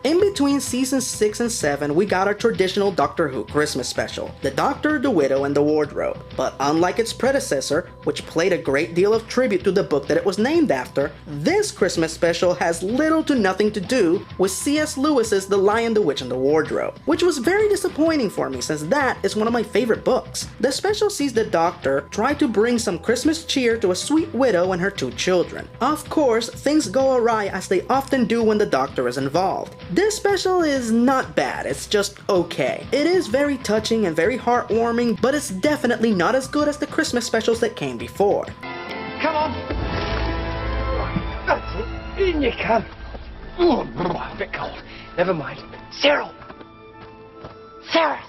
In between seasons 6 and 7, we got our traditional Doctor Who Christmas special, The Doctor, the Widow, and the Wardrobe. But unlike its predecessor, which played a great deal of tribute to the book that it was named after, this Christmas special has little to nothing to do with C.S. Lewis's The Lion, the Witch, and the Wardrobe, which was very disappointing for me since that is one of my favorite books. The special sees the Doctor try to bring some Christmas cheer to a sweet widow and her 2 children. Of course, things go awry as they often do when the Doctor is involved. This special is not bad, it's just okay. It is very touching and very heartwarming, but it's definitely not as good as the Christmas specials that came before. Come on! That's it. In you can. Oh, a bit cold. Never mind. Cyril! Sarah!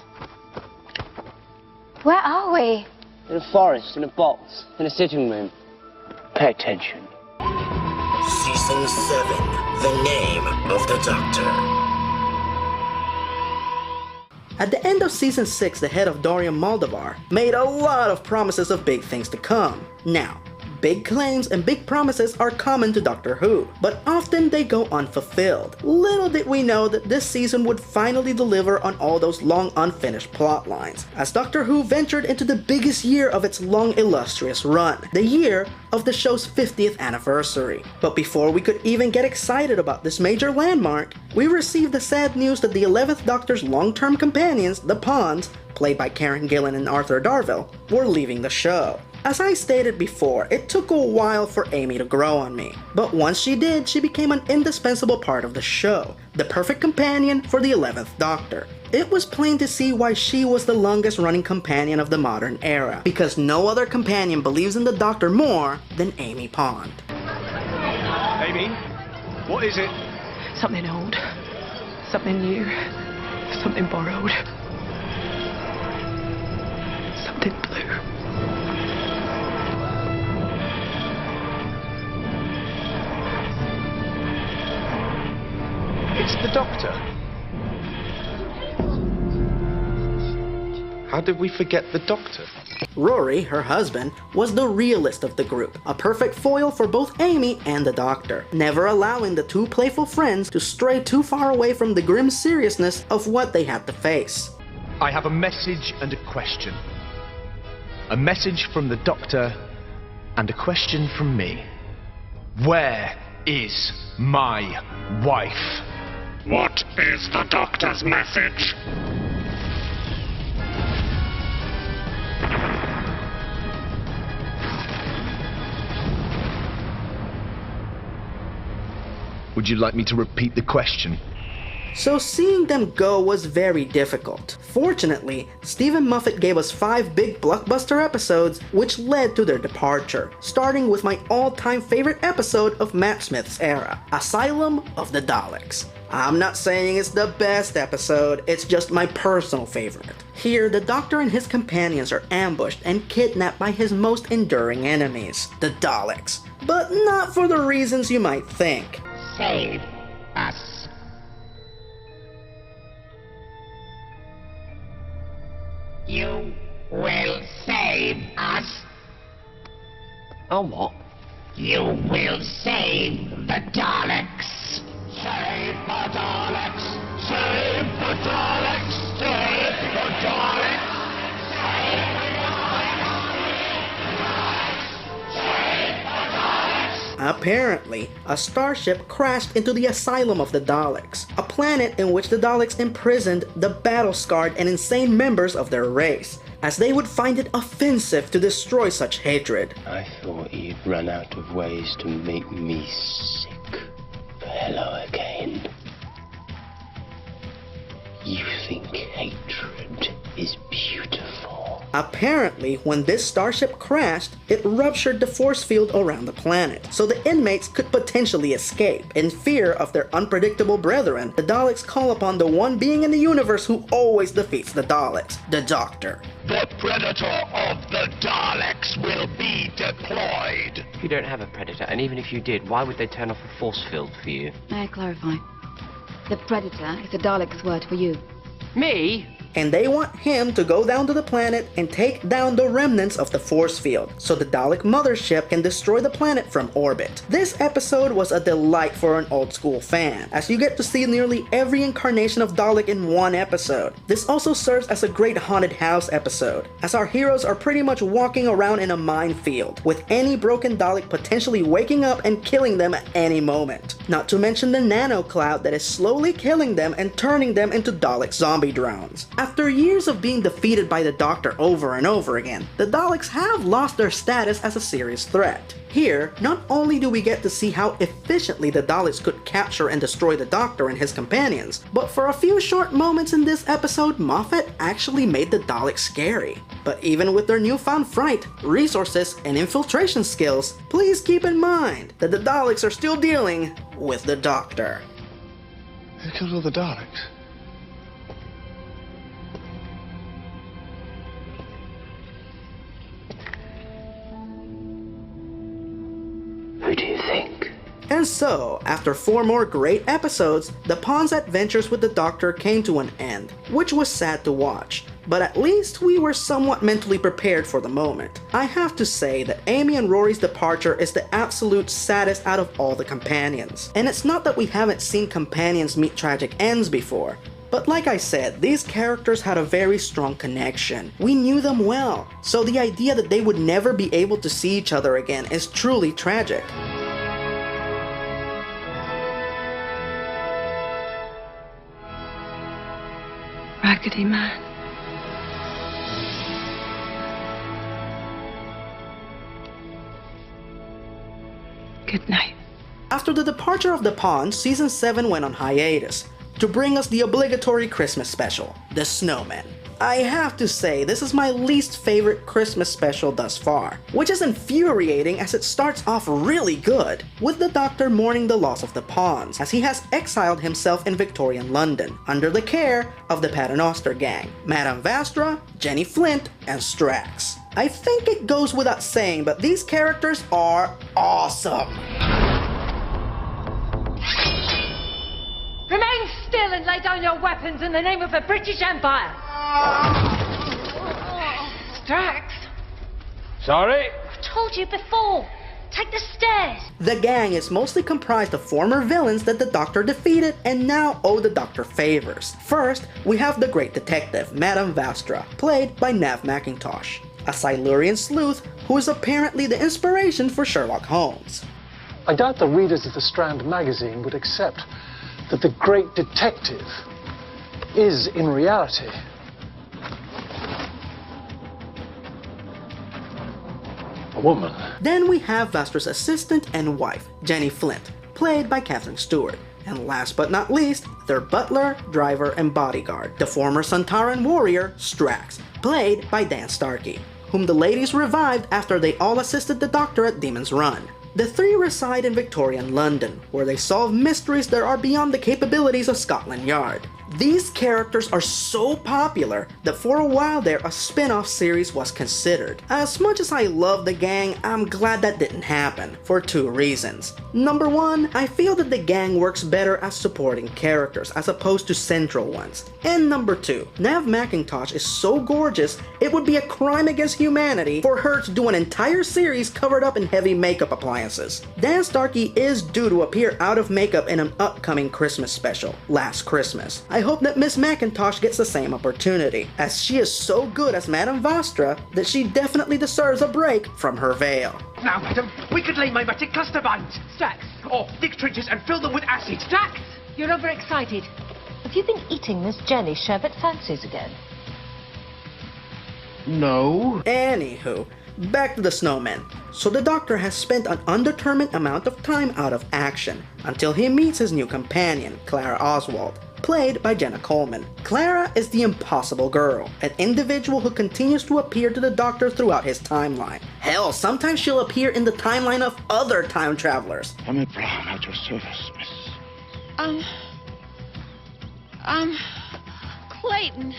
Where are we? In a forest, in a box, in a sitting room. Pay attention. Season 7, The Name of the Doctor. At the end of Season 6, the head of Dorian Moldavar made a lot of promises of big things to come. Now, big claims and big promises are common to Doctor Who, but often they go unfulfilled. Little did we know that this season would finally deliver on all those long unfinished plot lines, as Doctor Who ventured into the biggest year of its long illustrious run, the year of the show's 50th anniversary. But before we could even get excited about this major landmark, we received the sad news that the 11th Doctor's long-term companions, the Ponds, played by Karen Gillan and Arthur Darvill, were leaving the show. As I stated before, it took a while for Amy to grow on me, but once she did, she became an indispensable part of the show, the perfect companion for the 11th Doctor. It was plain to see why she was the longest running companion of the modern era, because no other companion believes in the Doctor more than Amy Pond. Amy, what is it? Something old, something new, something borrowed, something blue. It's the Doctor. How did we forget the Doctor? Rory, her husband, was the realist of the group, a perfect foil for both Amy and the Doctor, never allowing the 2 playful friends to stray too far away from the grim seriousness of what they had to face. I have a message and a question. A message from the Doctor and a question from me. Where is my wife? What is the Doctor's message? Would you like me to repeat the question? So seeing them go was very difficult. Fortunately, Stephen Moffat gave us 5 big blockbuster episodes which led to their departure, starting with my all-time favorite episode of Matt Smith's era, Asylum of the Daleks. I'm not saying it's the best episode, it's just my personal favorite. Here, the Doctor and his companions are ambushed and kidnapped by his most enduring enemies, the Daleks. But not for the reasons you might think. Save us. You will save us. Oh, what? You will save the Daleks. Save the Daleks. Save the Daleks. Save the Daleks. Save the Apparently, a starship crashed into the Asylum of the Daleks, a planet in which the Daleks imprisoned the battle-scarred and insane members of their race, as they would find it offensive to destroy such hatred. I thought you'd run out of ways to make me sick. But hello again. You think hatred is beautiful. Apparently, when this starship crashed, it ruptured the force field around the planet, so the inmates could potentially escape. In fear of their unpredictable brethren, the Daleks call upon the one being in the universe who always defeats the Daleks, the Doctor. The Predator of the Daleks will be deployed. You don't have a predator, and even if you did, why would they turn off a force field for you? May I clarify? The Predator is the Dalek's word for you. Me? and they want him to go down to the planet and take down the remnants of the force field so the Dalek mothership can destroy the planet from orbit. This episode was a delight for an old school fan, as you get to see nearly every incarnation of Dalek in one episode. This also serves as a great haunted house episode, as our heroes are pretty much walking around in a minefield, with any broken Dalek potentially waking up and killing them at any moment. Not to mention the nano cloud that is slowly killing them and turning them into Dalek zombie drones. After years of being defeated by the Doctor over and over again, the Daleks have lost their status as a serious threat. Here, not only do we get to see how efficiently the Daleks could capture and destroy the Doctor and his companions, but for a few short moments in this episode, Moffat actually made the Daleks scary. But even with their newfound fright, resources, and infiltration skills, please keep in mind that the Daleks are still dealing with the Doctor. Who killed all the Daleks? Who do you think? And so, after 4 more great episodes, the Pawn's adventures with the Doctor came to an end, which was sad to watch. But at least we were somewhat mentally prepared for the moment. I have to say that Amy and Rory's departure is the absolute saddest out of all the companions. And it's not that we haven't seen companions meet tragic ends before, but like I said, these characters had a very strong connection. We knew them well, so the idea that they would never be able to see each other again is truly tragic. Raggedy Man. Good night. After the departure of the Pawn, Season 7 went on hiatus to bring us the obligatory Christmas special, The Snowman. I have to say, this is my least favorite Christmas special thus far, which is infuriating as it starts off really good, with the Doctor mourning the loss of the Pawns, as he has exiled himself in Victorian London, under the care of the Paternoster gang, Madame Vastra, Jenny Flint, and Strax. I think it goes without saying, but these characters are awesome. Remain still and lay down your weapons in the name of the British Empire! Strax! Sorry? I told you before! Take the stairs! The gang is mostly comprised of former villains that the Doctor defeated and now owe the Doctor favors. First, we have the great detective, Madame Vastra, played by Nav McIntosh, a Silurian sleuth who is apparently the inspiration for Sherlock Holmes. I doubt the readers of the Strand magazine would accept that the great detective is, in reality, a woman. Then we have Vastra's assistant and wife, Jenny Flint, played by Catherine Stewart. And last but not least, their butler, driver, and bodyguard, the former Santaran warrior, Strax, played by Dan Starkey, whom the ladies revived after they all assisted the Doctor at Demon's Run. The three reside in Victorian London, where they solve mysteries that are beyond the capabilities of Scotland Yard. These characters are so popular that for a while there a spin-off series was considered. As much as I love the gang, I'm glad that didn't happen, for 2 reasons. Number 1, I feel that the gang works better as supporting characters as opposed to central ones. And number 2, Nav McIntosh is so gorgeous, it would be a crime against humanity for her to do an entire series covered up in heavy makeup appliances. Dan Starkey is due to appear out of makeup in an upcoming Christmas special, Last Christmas. I hope that Miss McIntosh gets the same opportunity, as she is so good as Madame Vastra that she definitely deserves a break from her veil. Now, madam, we could lay mimetic cluster buns. Strax! Or dig trenches and fill them with acid. Strax! You're overexcited. Have you been eating Miss Jenny sherbet fancies again? No. Anywho, back to the Snowman. So the Doctor has spent an undetermined amount of time out of action, until he meets his new companion, Clara Oswald, played by Jenna Coleman. Clara is the impossible girl, an individual who continues to appear to the Doctor throughout his timeline. Hell, sometimes she'll appear in the timeline of other time travelers. Emma Brown at your service, miss. Clayton.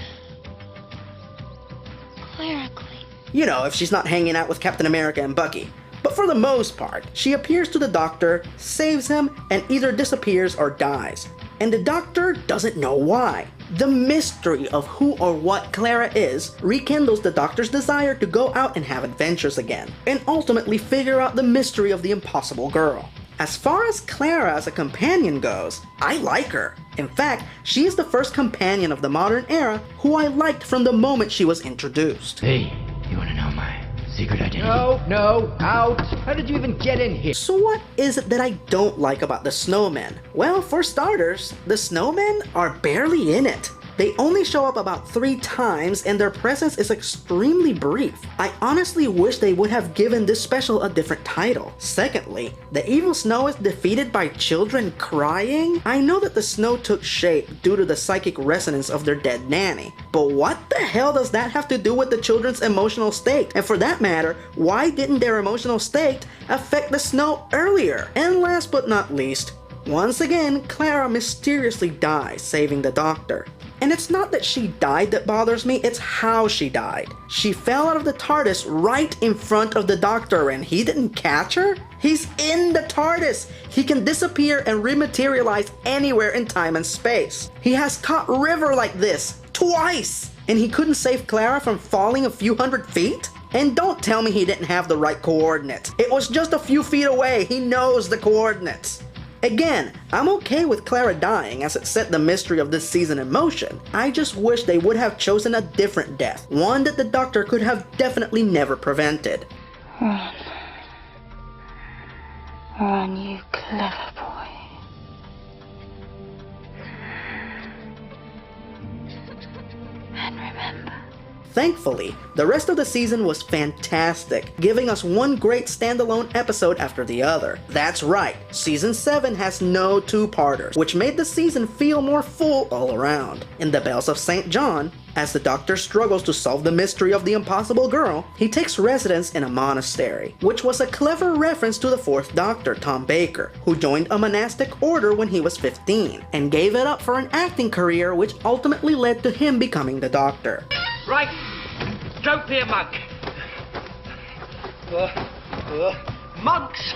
Clara Clayton. You know, if she's not hanging out with Captain America and Bucky. But for the most part, she appears to the Doctor, saves him, and either disappears or dies. and the Doctor doesn't know why. The mystery of who or what Clara is rekindles the Doctor's desire to go out and have adventures again, and ultimately figure out the mystery of the impossible girl. As far as Clara as a companion goes, I like her. In fact, she is the first companion of the modern era who I liked from the moment she was introduced. Hey, you wanna know my secret identity? No, out! How did you even get in here? So what is it that I don't like about the snowmen? Well, for starters, the snowmen are barely in it. They only show up about 3 times and their presence is extremely brief. I honestly wish they would have given this special a different title. Secondly, the evil snow is defeated by children crying? I know that the snow took shape due to the psychic resonance of their dead nanny, but what the hell does that have to do with the children's emotional state? And for that matter, why didn't their emotional state affect the snow earlier? And last but not least, once again, Clara mysteriously dies, saving the Doctor. And it's not that she died that bothers me, it's how she died. She fell out of the TARDIS right in front of the Doctor and he didn't catch her? He's in the TARDIS! He can disappear and rematerialize anywhere in time and space. He has caught River like this, twice! And he couldn't save Clara from falling a few hundred feet? And don't tell me he didn't have the right coordinates. It was just a few feet away, he knows the coordinates. Again, I'm okay with Clara dying as it set the mystery of this season in motion. I just wish they would have chosen a different death, one that the Doctor could have definitely never prevented. Run. Run, you clever boy. And remember. Thankfully, the rest of the season was fantastic, giving us one great standalone episode after the other. That's right, Season 7 has no two-parters, which made the season feel more full all around. In The Bells of St. John, as the Doctor struggles to solve the mystery of the impossible girl, he takes residence in a monastery, which was a clever reference to the 4th Doctor, Tom Baker, who joined a monastic order when he was 15, and gave it up for an acting career which ultimately led to him becoming the Doctor. Right, don't be a monk. Monks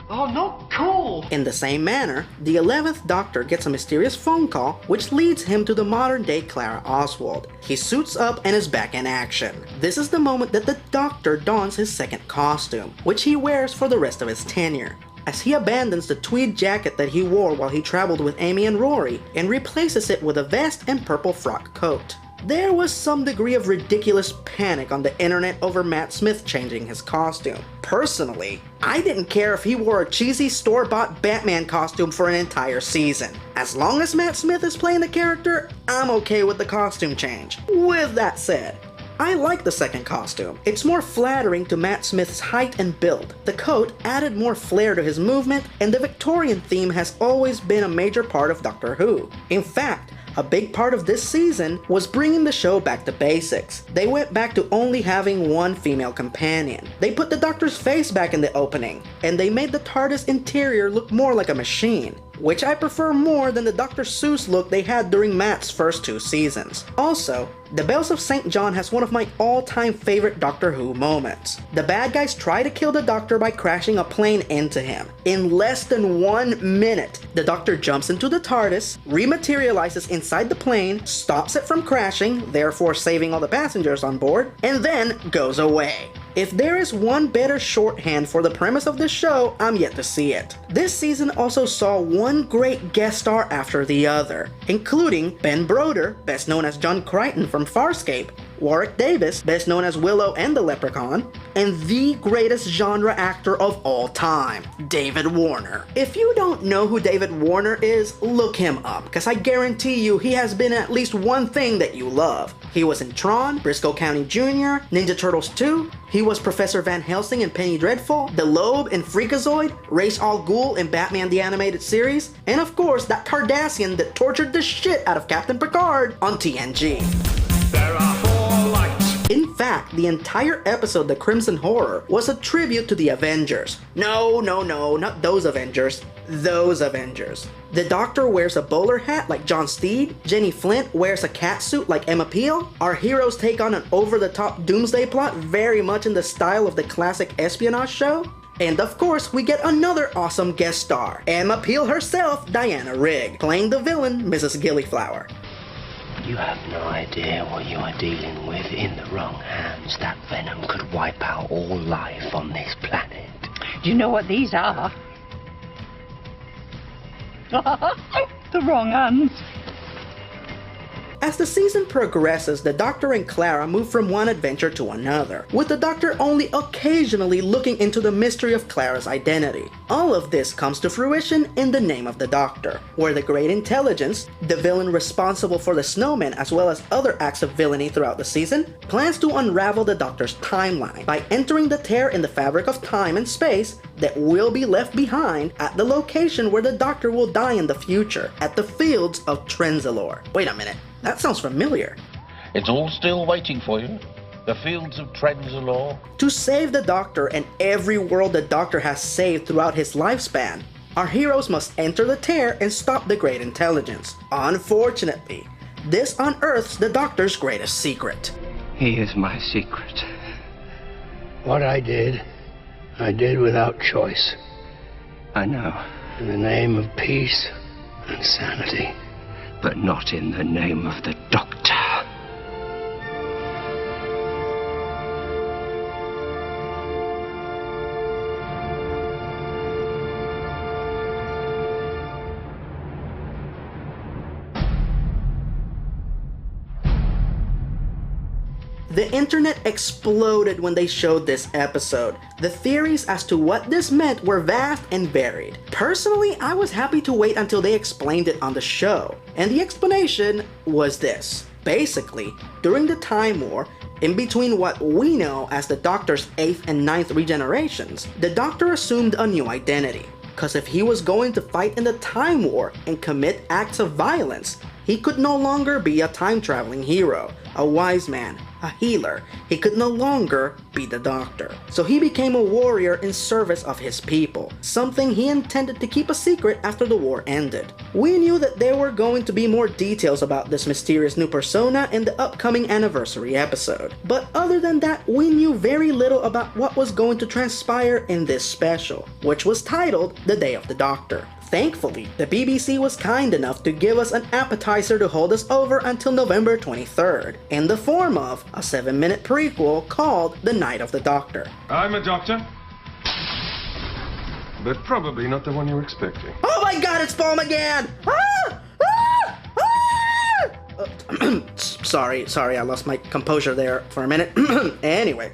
are not cool. In the same manner, the 11th Doctor gets a mysterious phone call which leads him to the modern-day Clara Oswald. He suits up and is back in action. This is the moment that the Doctor dons his second costume, which he wears for the rest of his tenure, as he abandons the tweed jacket that he wore while he traveled with Amy and Rory and replaces it with a vest and purple frock coat. There was some degree of ridiculous panic on the internet over Matt Smith changing his costume. Personally, I didn't care if he wore a cheesy store-bought Batman costume for an entire season. As long as Matt Smith is playing the character, I'm okay with the costume change. With that said, I like the second costume. It's more flattering to Matt Smith's height and build. The coat added more flair to his movement, and the Victorian theme has always been a major part of Doctor Who. In fact, a big part of this season was bringing the show back to basics. They went back to only having one female companion. They put the Doctor's face back in the opening, and they made the TARDIS interior look more like a machine, which I prefer more than the Dr. Seuss look they had during Matt's first 2 seasons. Also, The Bells of St. John has one of my all-time favorite Doctor Who moments. The bad guys try to kill the Doctor by crashing a plane into him. In less than 1 minute, the Doctor jumps into the TARDIS, rematerializes inside the plane, stops it from crashing, therefore saving all the passengers on board, and then goes away. If there is one better shorthand for the premise of this show, I'm yet to see it. This season also saw one great guest star after the other, including Ben Broder, best known as John Crichton from Farscape, Warwick Davis, best known as Willow and the Leprechaun, and the greatest genre actor of all time, David Warner. If you don't know who David Warner is, look him up, because I guarantee you he has been in at least one thing that you love. He was in Tron, Briscoe County Jr., Ninja Turtles 2, he was Professor Van Helsing in Penny Dreadful, the Lobe in Freakazoid, Ra's al Ghul in Batman the Animated Series, and of course that Cardassian that tortured the shit out of Captain Picard on TNG. There are 4 lights. In fact, the entire episode The Crimson Horror was a tribute to the Avengers. No, not those Avengers. Those Avengers. The Doctor wears a bowler hat like John Steed, Jenny Flint wears a catsuit like Emma Peel, our heroes take on an over-the-top doomsday plot very much in the style of the classic espionage show, And of course, we get another awesome guest star, Emma Peel herself, Diana Rigg, playing the villain, Mrs. Gillyflower. You have no idea what you are dealing with. In the wrong hands, that venom could wipe out all life on this planet. Do you know what these are? The wrong hands. As the season progresses, the Doctor and Clara move from one adventure to another, with the Doctor only occasionally looking into the mystery of Clara's identity. All of this comes to fruition in The Name of the Doctor, where the Great Intelligence, the villain responsible for the snowman as well as other acts of villainy throughout the season, plans to unravel the Doctor's timeline by entering the tear in the fabric of time and space that will be left behind at the location where the Doctor will die in the future, at the fields of Trenzalore. Wait a minute. That sounds familiar. It's all still waiting for you. The fields of Trenzalore. To save the Doctor and every world the Doctor has saved throughout his lifespan, our heroes must enter the tear and stop the Great Intelligence. Unfortunately, this unearths the Doctor's greatest secret. He is my secret. What I did without choice. I know, In the name of peace and sanity. but not in the name of the Doctor. The internet exploded when they showed this episode. The theories as to what this meant were vast and varied. Personally, I was happy to wait until they explained it on the show. And the explanation was this. Basically, during the Time War, in between what we know as the Doctor's 8th and 9th regenerations, the Doctor assumed a new identity. Cause if he was going to fight in the Time War and commit acts of violence, he could no longer be a time-traveling hero, a wise man, a healer. He could no longer be the Doctor. So he became a warrior in service of his people, something he intended to keep a secret after the war ended. We knew that there were going to be more details about this mysterious new persona in the upcoming anniversary episode. But other than that, we knew very little about what was going to transpire in this special, which was titled The Day of the Doctor. Thankfully, the BBC was kind enough to give us an appetizer to hold us over until November 23rd, in the form of a 7-minute prequel called The Night of the Doctor. I'm a doctor, but probably not the one you're expecting. Oh my god, it's Paul McGann! Sorry, I lost my composure there for a minute. Anyway.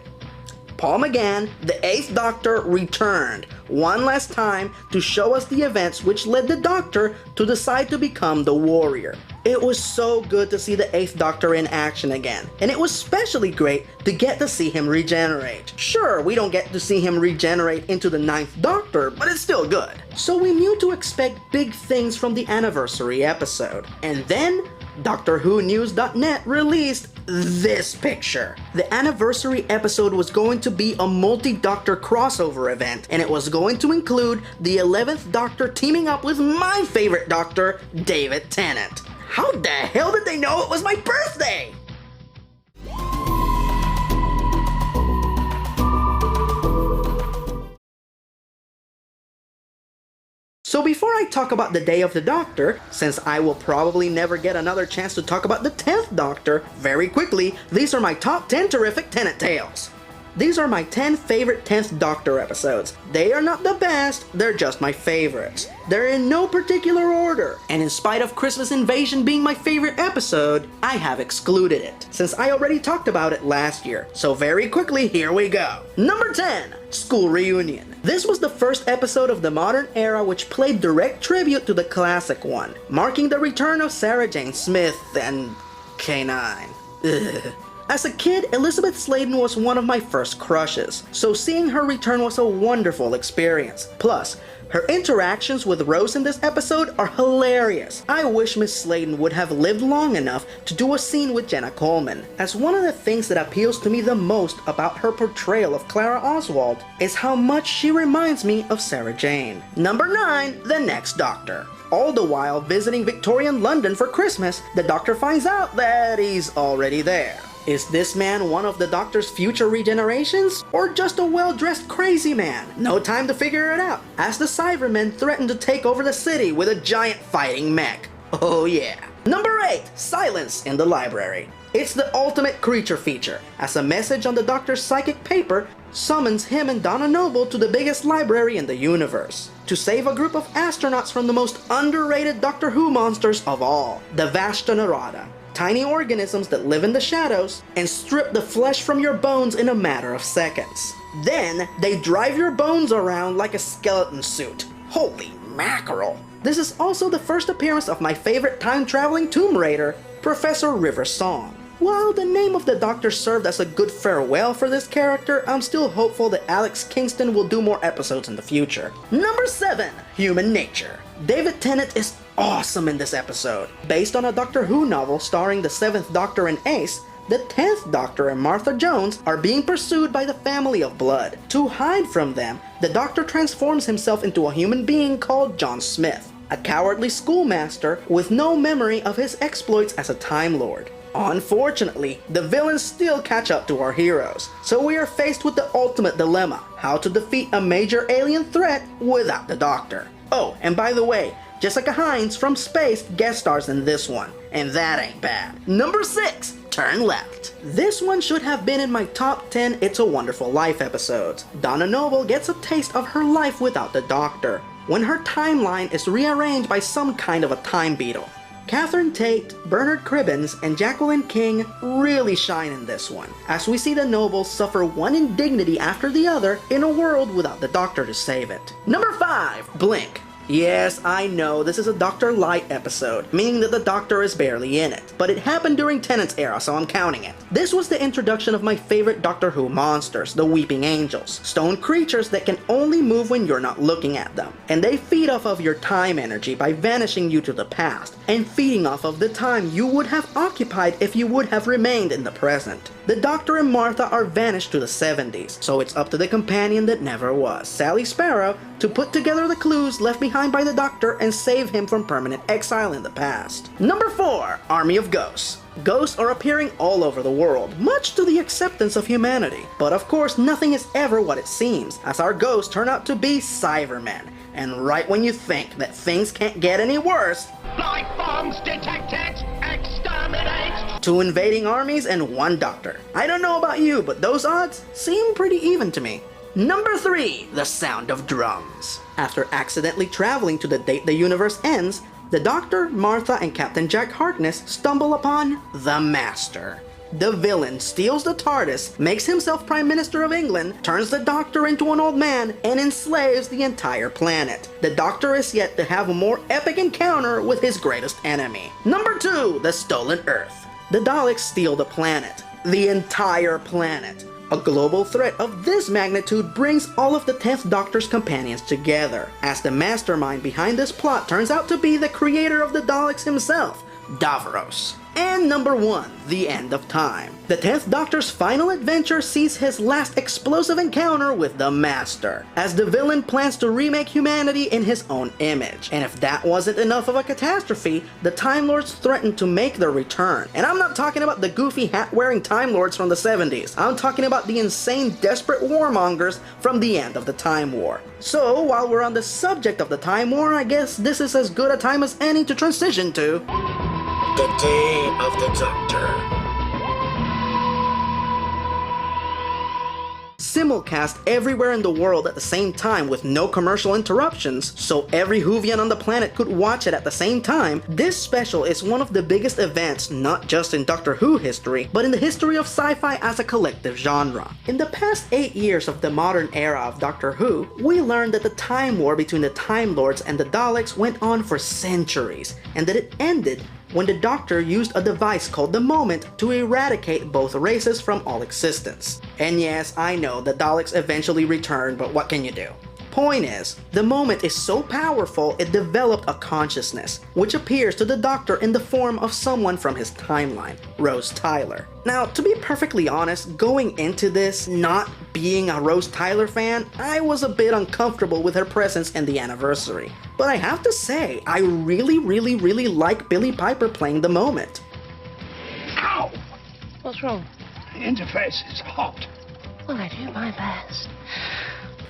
Paul McGann, the 8th Doctor, returned one last time to show us the events which led the Doctor to decide to become the Warrior. It was so good to see the 8th Doctor in action again, and it was especially great to get to see him regenerate. Sure, we don't get to see him regenerate into the 9th Doctor, but it's still good. So we knew to expect big things from the anniversary episode. And then, DoctorWhoNews.net released this picture. The anniversary episode was going to be a multi-Doctor crossover event, and it was going to include the 11th Doctor teaming up with my favorite Doctor, David Tennant. How the hell did they know it was my birthday? So before I talk about the Day of the Doctor, since I will probably never get another chance to talk about the 10th Doctor, very quickly, these are my top 10 terrific Tennant tales. These are my 10 favorite 10th Doctor episodes. They are not the best, they're just my favorites. They're in no particular order, and in spite of Christmas Invasion being my favorite episode, I have excluded it, since I already talked about it last year. So very quickly, here we go. Number 10, School Reunion. This was the first episode of the modern era which played direct tribute to the classic one, marking the return of Sarah Jane Smith and K9. Ugh. As a kid, Elizabeth Sladen was one of my first crushes, so seeing her return was a wonderful experience. Plus, her interactions with Rose in this episode are hilarious. I wish Miss Sladen would have lived long enough to do a scene with Jenna Coleman, as one of the things that appeals to me the most about her portrayal of Clara Oswald is how much she reminds me of Sarah Jane. Number 9, The Next Doctor. All the while visiting Victorian London for Christmas, the Doctor finds out that he's already there. Is this man one of the Doctor's future regenerations? Or just a well-dressed crazy man? No time to figure it out, as the Cybermen threaten to take over the city with a giant fighting mech. Oh yeah. Number 8. Silence in the library. It's the ultimate creature feature, as a message on the Doctor's psychic paper summons him and Donna Noble to the biggest library in the universe, to save a group of astronauts from the most underrated Doctor Who monsters of all, the Vashta Nerada. Tiny organisms that live in the shadows and strip the flesh from your bones in a matter of seconds. Then, they drive your bones around like a skeleton suit. Holy mackerel! This is also the first appearance of my favorite time-traveling Tomb Raider, Professor River Song. While the name of the Doctor served as a good farewell for this character, I'm still hopeful that Alex Kingston will do more episodes in the future. Number 7. Human Nature. David Tennant is awesome in this episode. Based on a Doctor Who novel starring the 7th Doctor and Ace, the 10th Doctor and Martha Jones are being pursued by the Family of Blood. To hide from them, the Doctor transforms himself into a human being called John Smith, a cowardly schoolmaster with no memory of his exploits as a Time Lord. Unfortunately, the villains still catch up to our heroes, so we are faced with the ultimate dilemma: how to defeat a major alien threat without the Doctor. Oh, and by the way, Jessica Hines from Space guest stars in this one, and that ain't bad. Number 6. Turn Left. This one should have been in my top 10 It's a Wonderful Life episodes. Donna Noble gets a taste of her life without the Doctor, when her timeline is rearranged by some kind of a time beetle. Catherine Tate, Bernard Cribbins, and Jacqueline King really shine in this one, as we see the Nobles suffer one indignity after the other in a world without the Doctor to save it. Number 5. Blink. Yes, I know this is a Dr. Light episode, meaning that the Doctor is barely in it, but it happened during Tennant's era, so I'm counting it. This was the introduction of my favorite Doctor Who monsters, the Weeping Angels, stone creatures that can only move when you're not looking at them, and they feed off of your time energy by vanishing you to the past, and feeding off of the time you would have occupied if you would have remained in the present. The Doctor and Martha are vanished to the 70s, so it's up to the companion that never was, Sally Sparrow, to put together the clues left behind by the Doctor and save him from permanent exile in the past. Number 4. Army of Ghosts. Ghosts are appearing all over the world, much to the acceptance of humanity. But of course, nothing is ever what it seems, as our ghosts turn out to be Cybermen. And right when you think that things can't get any worse, Life forms detected! Exterminate! 2 invading armies and 1 Doctor. I don't know about you, but those odds seem pretty even to me. Number 3. The Sound of Drums. After accidentally traveling to the date the universe ends, the Doctor, Martha, and Captain Jack Harkness stumble upon the Master. The villain steals the TARDIS, makes himself Prime Minister of England, turns the Doctor into an old man, and enslaves the entire planet. The Doctor is yet to have a more epic encounter with his greatest enemy. Number 2. The Stolen Earth. The Daleks steal the planet. The entire planet. A global threat of this magnitude brings all of the 10th Doctor's companions together, as the mastermind behind this plot turns out to be the creator of the Daleks himself, Davros. And number 1, the end of time. The 10th Doctor's final adventure sees his last explosive encounter with the Master, as the villain plans to remake humanity in his own image. And if that wasn't enough of a catastrophe, the Time Lords threaten to make their return. And I'm not talking about the goofy hat-wearing Time Lords from the 70s. I'm talking about the insane, desperate warmongers from the end of the Time War. So, while we're on the subject of the Time War, I guess this is as good a time as any to transition to the Day of the Doctor. Simulcast everywhere in the world at the same time with no commercial interruptions, so every Whovian on the planet could watch it at the same time, this special is one of the biggest events not just in Doctor Who history, but in the history of sci-fi as a collective genre. In the past 8 years of the modern era of Doctor Who, we learned that the Time War between the Time Lords and the Daleks went on for centuries, and that it ended when the Doctor used a device called the Moment to eradicate both races from all existence. And yes, I know the Daleks eventually returned, but what can you do? Point is, the Moment is so powerful it developed a consciousness, which appears to the Doctor in the form of someone from his timeline, Rose Tyler. Now, to be perfectly honest, going into this, not being a Rose Tyler fan, I was a bit uncomfortable with her presence in the anniversary. But I have to say, I really like Billie Piper playing the Moment. Ow! What's wrong? The interface is hot. Well, I do my best.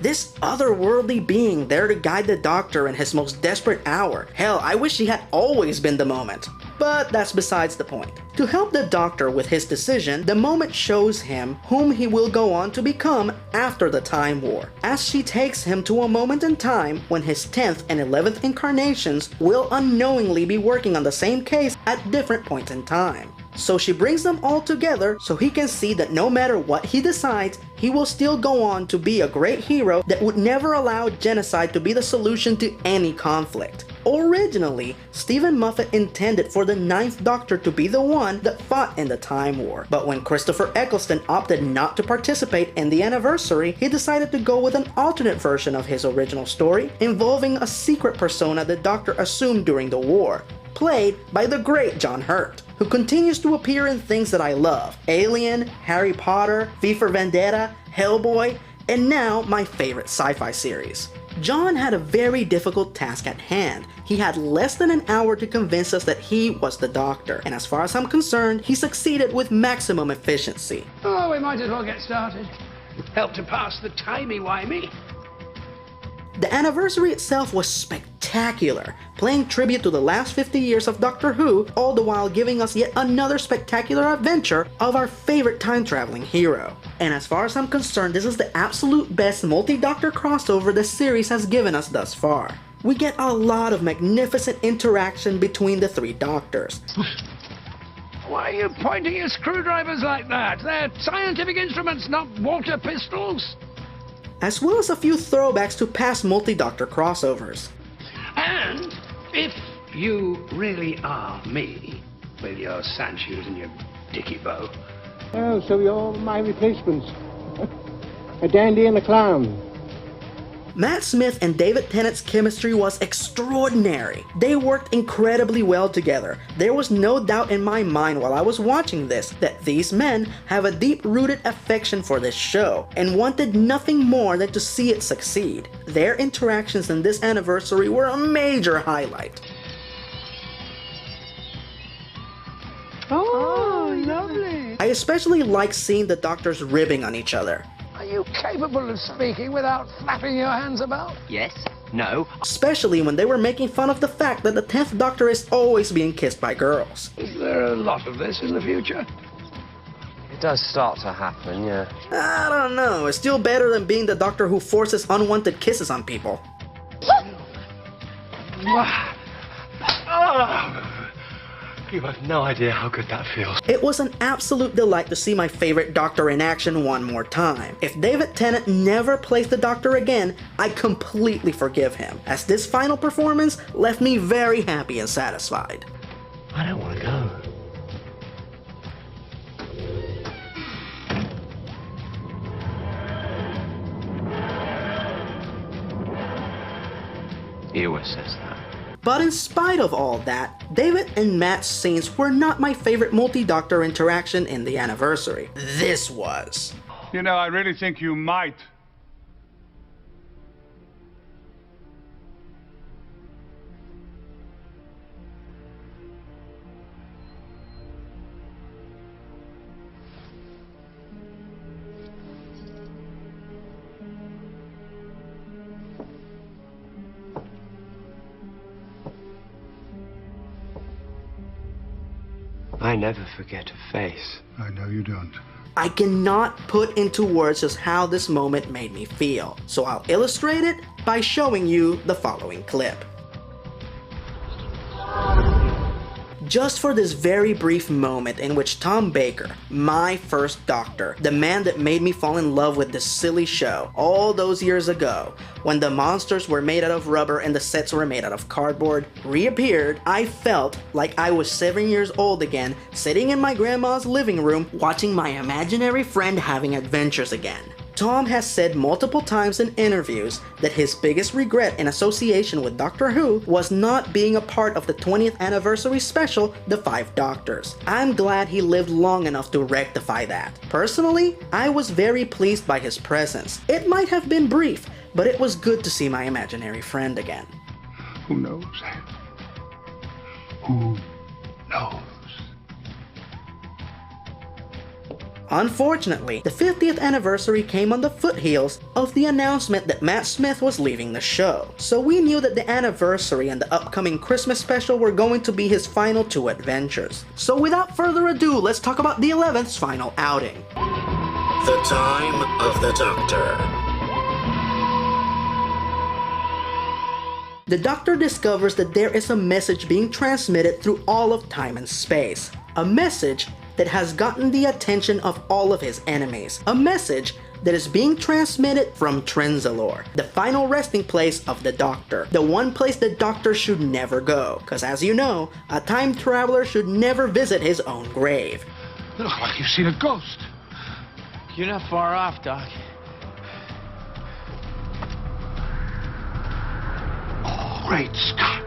This otherworldly being there to guide the Doctor in his most desperate hour. Hell, I wish he had always been the Moment. But that's besides the point. To help the Doctor with his decision, the Moment shows him whom he will go on to become after the Time War, as she takes him to a moment in time when his 10th and 11th incarnations will unknowingly be working on the same case at different points in time. So she brings them all together so he can see that no matter what he decides, he will still go on to be a great hero that would never allow genocide to be the solution to any conflict. Originally, Stephen Moffat intended for the 9th Doctor to be the one that fought in the Time War, but when Christopher Eccleston opted not to participate in the anniversary, he decided to go with an alternate version of his original story, involving a secret persona the Doctor assumed during the war, played by the great John Hurt, who continues to appear in things that I love: Alien, Harry Potter, V for Vendetta, Hellboy, and now my favorite sci-fi series. John had a very difficult task at hand. He had less than an hour to convince us that he was the Doctor, and as far as I'm concerned, he succeeded with maximum efficiency. Oh, we might as well get started. Help to pass the timey-wimey. The anniversary itself was spectacular, paying tribute to the last 50 years of Doctor Who, all the while giving us yet another spectacular adventure of our favorite time-traveling hero. And as far as I'm concerned, this is the absolute best multi-Doctor crossover the series has given us thus far. We get a lot of magnificent interaction between the 3 Doctors. Why are you pointing your screwdrivers like that? They're scientific instruments, not water pistols. As well as a few throwbacks to past multi-Doctor crossovers. And if you really are me, with your sand shoes and your dicky bow. Oh, so you're my replacements. A dandy and a clown. Matt Smith and David Tennant's chemistry was extraordinary. They worked incredibly well together. There was no doubt in my mind while I was watching this that these men have a deep-rooted affection for this show and wanted nothing more than to see it succeed. Their interactions in this anniversary were a major highlight. Oh, lovely. I especially like seeing the Doctors ribbing on each other. Are you capable of speaking without flapping your hands about? Yes? No? Especially when they were making fun of the fact that the 10th Doctor is always being kissed by girls. Is there a lot of this in the future? It does start to happen, yeah. I don't know, it's still better than being the Doctor who forces unwanted kisses on people. You have no idea how good that feels. It was an absolute delight to see my favorite Doctor in action one more time. If David Tennant never plays the Doctor again, I completely forgive him, as this final performance left me very happy and satisfied. I don't want to go. He always says that. But in spite of all that, David and Matt's scenes were not my favorite multi-Doctor interaction in the anniversary. This was. You know, I really think you might. I never forget a face. I know you don't. I cannot put into words just how this moment made me feel, so I'll illustrate it by showing you the following clip. Just for this very brief moment in which Tom Baker, my first Doctor, the man that made me fall in love with this silly show all those years ago, when the monsters were made out of rubber and the sets were made out of cardboard, reappeared, I felt like I was 7 years old again, sitting in my grandma's living room watching my imaginary friend having adventures again. Tom has said multiple times in interviews that his biggest regret in association with Doctor Who was not being a part of the 20th anniversary special, The 5 Doctors. I'm glad he lived long enough to rectify that. Personally, I was very pleased by his presence. It might have been brief, but it was good to see my imaginary friend again. Who knows? Who knows? Unfortunately, the 50th anniversary came on the foothills of the announcement that Matt Smith was leaving the show. So we knew that the anniversary and the upcoming Christmas special were going to be his final 2 adventures. So without further ado, let's talk about the 11th's final outing. The Time of the Doctor. The Doctor discovers that there is a message being transmitted through all of time and space. A message that has gotten the attention of all of his enemies. A message that is being transmitted from Trenzalore, the final resting place of the Doctor. The one place the Doctor should never go. Cause as you know, a time traveler should never visit his own grave. You look like you've seen a ghost. You're not far off, Doc. Great Scott.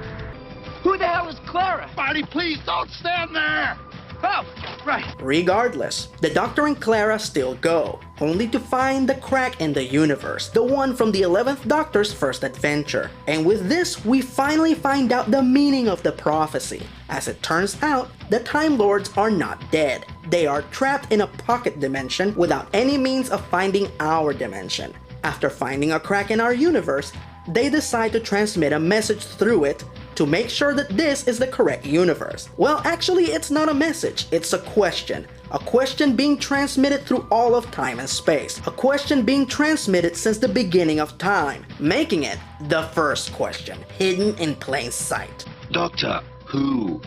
Who the hell is Clara? Marty, please don't stand there. Oh, right. Regardless, the Doctor and Clara still go, only to find the crack in the universe, the one from the 11th Doctor's first adventure. And with this, we finally find out the meaning of the prophecy. As it turns out, the Time Lords are not dead. They are trapped in a pocket dimension without any means of finding our dimension. After finding a crack in our universe, they decide to transmit a message through it to make sure that this is the correct universe. Well, actually, it's not a message, it's a question. A question being transmitted through all of time and space. A question being transmitted since the beginning of time, making it the first question, hidden in plain sight. Doctor Who.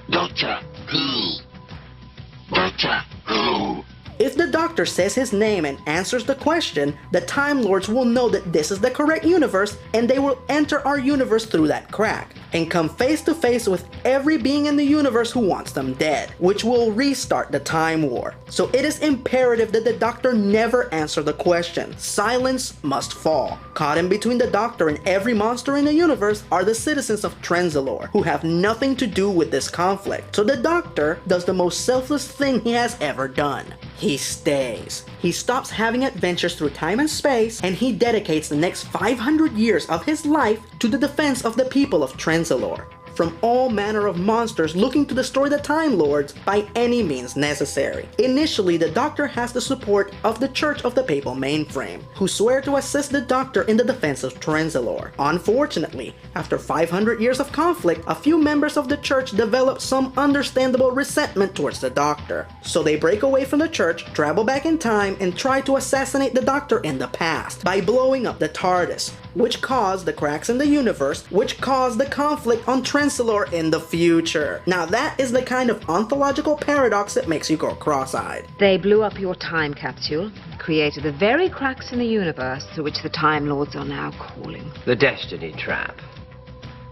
Doctor Who. Doctor Who. If the Doctor says his name and answers the question, the Time Lords will know that this is the correct universe and they will enter our universe through that crack and come face to face with every being in the universe who wants them dead, which will restart the Time War. So it is imperative that the Doctor never answer the question. Silence must fall. Caught in between the Doctor and every monster in the universe are the citizens of Trenzalore, who have nothing to do with this conflict. So the Doctor does the most selfless thing he has ever done. He stays. He stops having adventures through time and space, and he dedicates the next 500 years of his life to the defense of the people of Trenzalore from all manner of monsters looking to destroy the Time Lords by any means necessary. Initially, the Doctor has the support of the Church of the Papal Mainframe, who swear to assist the Doctor in the defense of Trenzalore. Unfortunately, after 500 years of conflict, a few members of the Church develop some understandable resentment towards the Doctor. So they break away from the Church, travel back in time, and try to assassinate the Doctor in the past by blowing up the TARDIS, which caused the cracks in the universe, which caused the conflict on Trenzalore in the future. Now that is the kind of ontological paradox that makes you go cross-eyed. They blew up your time capsule, created the very cracks in the universe through which the Time Lords are now calling. The Destiny Trap.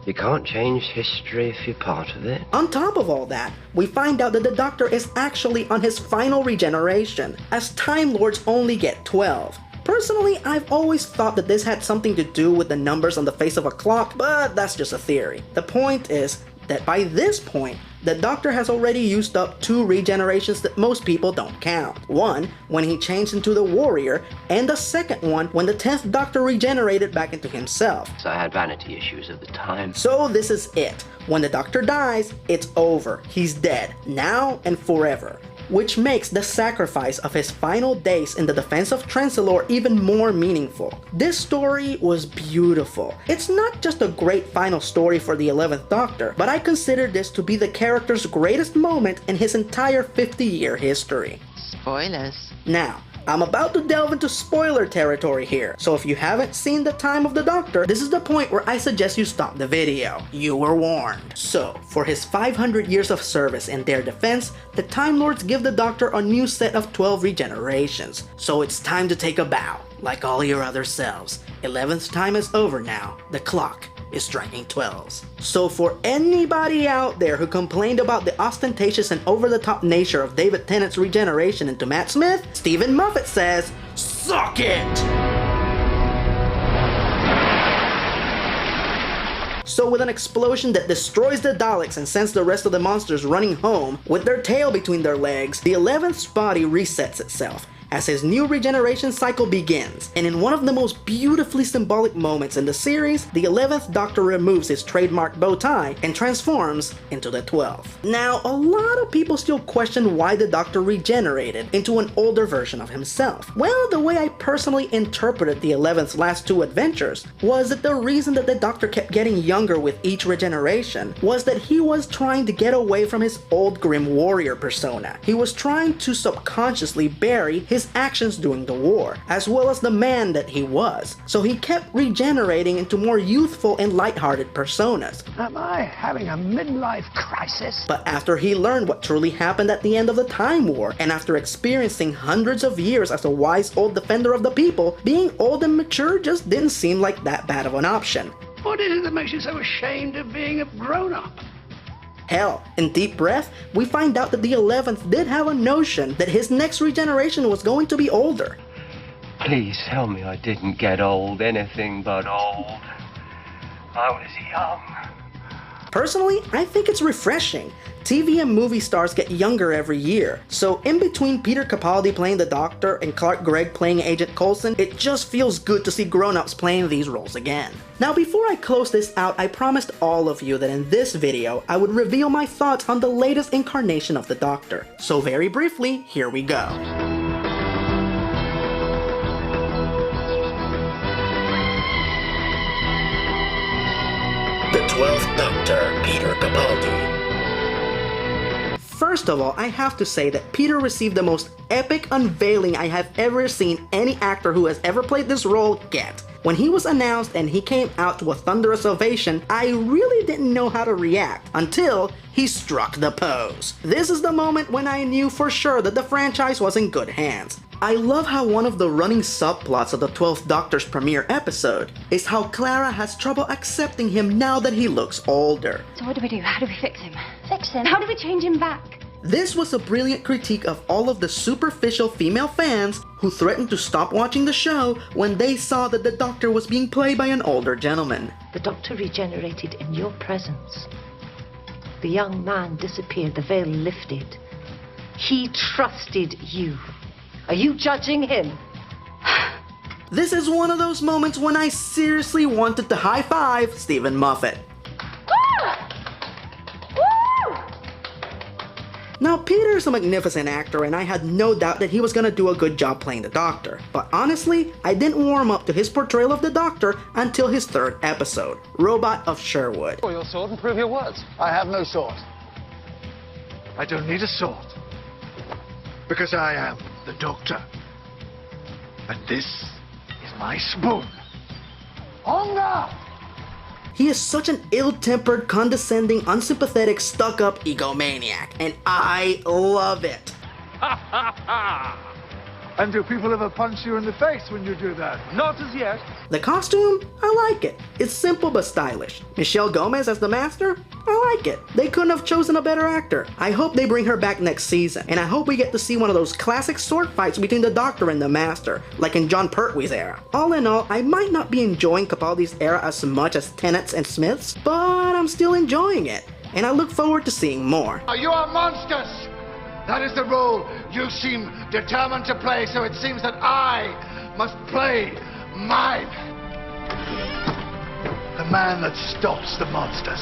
You can't change history if you're part of it. On top of all that, we find out that the Doctor is actually on his final regeneration, as Time Lords only get 12. Personally, I've always thought that this had something to do with the numbers on the face of a clock, but that's just a theory. The point is that by this point, the Doctor has already used up 2 regenerations that most people don't count. One, when he changed into the Warrior, and the second one when the 10th Doctor regenerated back into himself. So I had vanity issues at the time. So this is it. When the Doctor dies, it's over. He's dead, now and forever. Which makes the sacrifice of his final days in the defense of Trenzalore even more meaningful. This story was beautiful. It's not just a great final story for the 11th Doctor, but I consider this to be the character's greatest moment in his entire 50-year history. Spoilers. Now, I'm about to delve into spoiler territory here, so if you haven't seen The Time of the Doctor, this is the point where I suggest you stop the video. You were warned. So, for his 500 years of service in their defense, the Time Lords give the Doctor a new set of 12 regenerations. So it's time to take a bow, like all your other selves. 11th time is over now. The clock is striking 12s. So for anybody out there who complained about the ostentatious and over-the-top nature of David Tennant's regeneration into Matt Smith, Stephen Moffat says, suck it! So with an explosion that destroys the Daleks and sends the rest of the monsters running home, with their tail between their legs, the 11th's body resets itself, as his new regeneration cycle begins, and in one of the most beautifully symbolic moments in the series, the 11th Doctor removes his trademark bow tie and transforms into the 12th. Now, a lot of people still question why the Doctor regenerated into an older version of himself. Well, the way I personally interpreted the 11th's last two adventures was that the reason that the Doctor kept getting younger with each regeneration was that he was trying to get away from his old grim warrior persona. He was trying to subconsciously bury his actions during the war, as well as the man that he was. So he kept regenerating into more youthful and lighthearted personas. Am I having a midlife crisis? But after he learned what truly happened at the end of the Time War, and after experiencing hundreds of years as a wise old defender of the people, being old and mature just didn't seem like that bad of an option. What is it that makes you so ashamed of being a grown-up? Hell, in Deep Breath, we find out that the 11th did have a notion that his next regeneration was going to be older. Please tell me I didn't get old, anything but old. I was young. Personally, I think it's refreshing. TV and movie stars get younger every year, so in between Peter Capaldi playing the Doctor and Clark Gregg playing Agent Coulson, it just feels good to see grown-ups playing these roles again. Now, before I close this out, I promised all of you that in this video, I would reveal my thoughts on the latest incarnation of the Doctor. So very briefly, here we go. The 12th Doctor, Peter Capaldi. First of all, I have to say that Peter received the most epic unveiling I have ever seen any actor who has ever played this role get. When he was announced and he came out to a thunderous ovation, I really didn't know how to react until he struck the pose. This is the moment when I knew for sure that the franchise was in good hands. I love how one of the running subplots of the 12th Doctor's premiere episode is how Clara has trouble accepting him now that he looks older. So what do we do? How do we fix him? Fix him? How do we change him back? This was a brilliant critique of all of the superficial female fans who threatened to stop watching the show when they saw that the Doctor was being played by an older gentleman. The Doctor regenerated in your presence. The young man disappeared, the veil lifted. He trusted you. Are you judging him? This is one of those moments when I seriously wanted to high-five Stephen Moffat. Now, Peter's a magnificent actor and I had no doubt that he was gonna do a good job playing the Doctor. But honestly, I didn't warm up to his portrayal of the Doctor until his third episode, Robot of Sherwood. Draw your sword and prove your words. I have no sword. I don't need a sword. Because I am the Doctor. And this is my spoon. Hunger! He is such an ill-tempered, condescending, unsympathetic, stuck-up egomaniac, and I love it. And do people ever punch you in the face when you do that? Not as yet. The costume? I like it. It's simple but stylish. Michelle Gomez as the Master? I like it. They couldn't have chosen a better actor. I hope they bring her back next season, and I hope we get to see one of those classic sword fights between the Doctor and the Master, like in John Pertwee's era. All in all, I might not be enjoying Capaldi's era as much as Tennant's and Smith's, but I'm still enjoying it, and I look forward to seeing more. You are monsters! That is the role you seem determined to play, so it seems that I must play mine. The man that stops the monsters.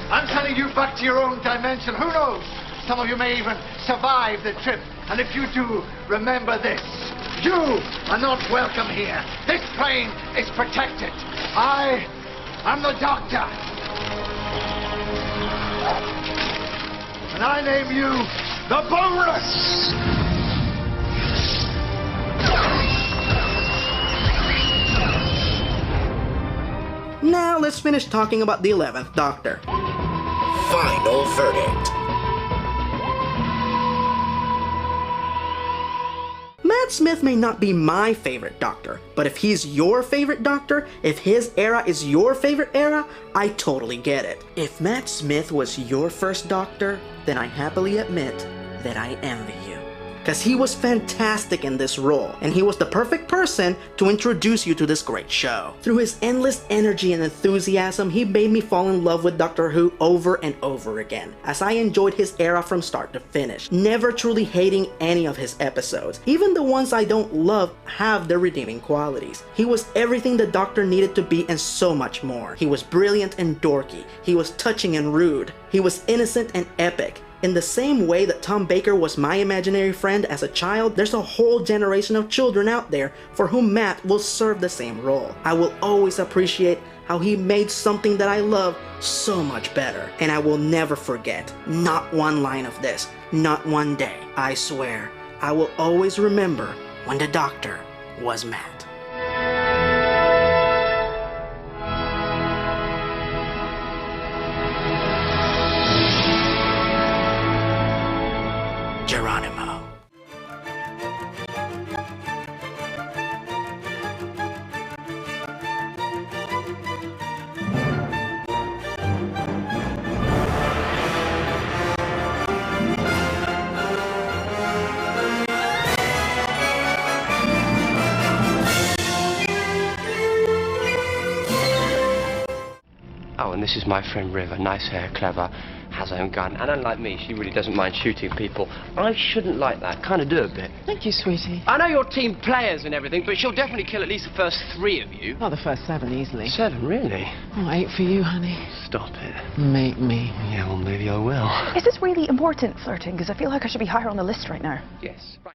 I'm sending you back to your own dimension. Who knows? Some of you may even survive the trip. And if you do, remember this. You are not welcome here. This plane is protected. I am the Doctor. And I name you the Boneless! Now let's finish talking about the 11th Doctor. Final verdict. Matt Smith may not be my favorite Doctor, but if he's your favorite Doctor, if his era is your favorite era, I totally get it. If Matt Smith was your first Doctor, then I happily admit that I envy you. because he was fantastic in this role, and he was the perfect person to introduce you to this great show. Through his endless energy and enthusiasm, he made me fall in love with Doctor Who over and over again, as I enjoyed his era from start to finish, never truly hating any of his episodes. Even the ones I don't love have their redeeming qualities. He was everything the Doctor needed to be and so much more. He was brilliant and dorky. He was touching and rude. He was innocent and epic. In the same way that Tom Baker was my imaginary friend as a child, there's a whole generation of children out there for whom Matt will serve the same role. I will always appreciate how he made something that I love so much better. And I will never forget, not one line of this, not one day. I swear, I will always remember when the Doctor was Matt. Geronimo. Oh, and this is my friend River. Nice hair, clever, has her own gun. And unlike me, she really doesn't mind shooting people. I shouldn't like that. Kind of do a bit. Thank you, sweetie. I know you're team players and everything, but she'll definitely kill at least the first 3 of you. Oh, the first 7 easily. 7, really? Oh, 8 for you, honey. Stop it. Make me. Yeah, well, maybe I will. Is this really important, flirting? Because I feel like I should be higher on the list right now. Yes. Right.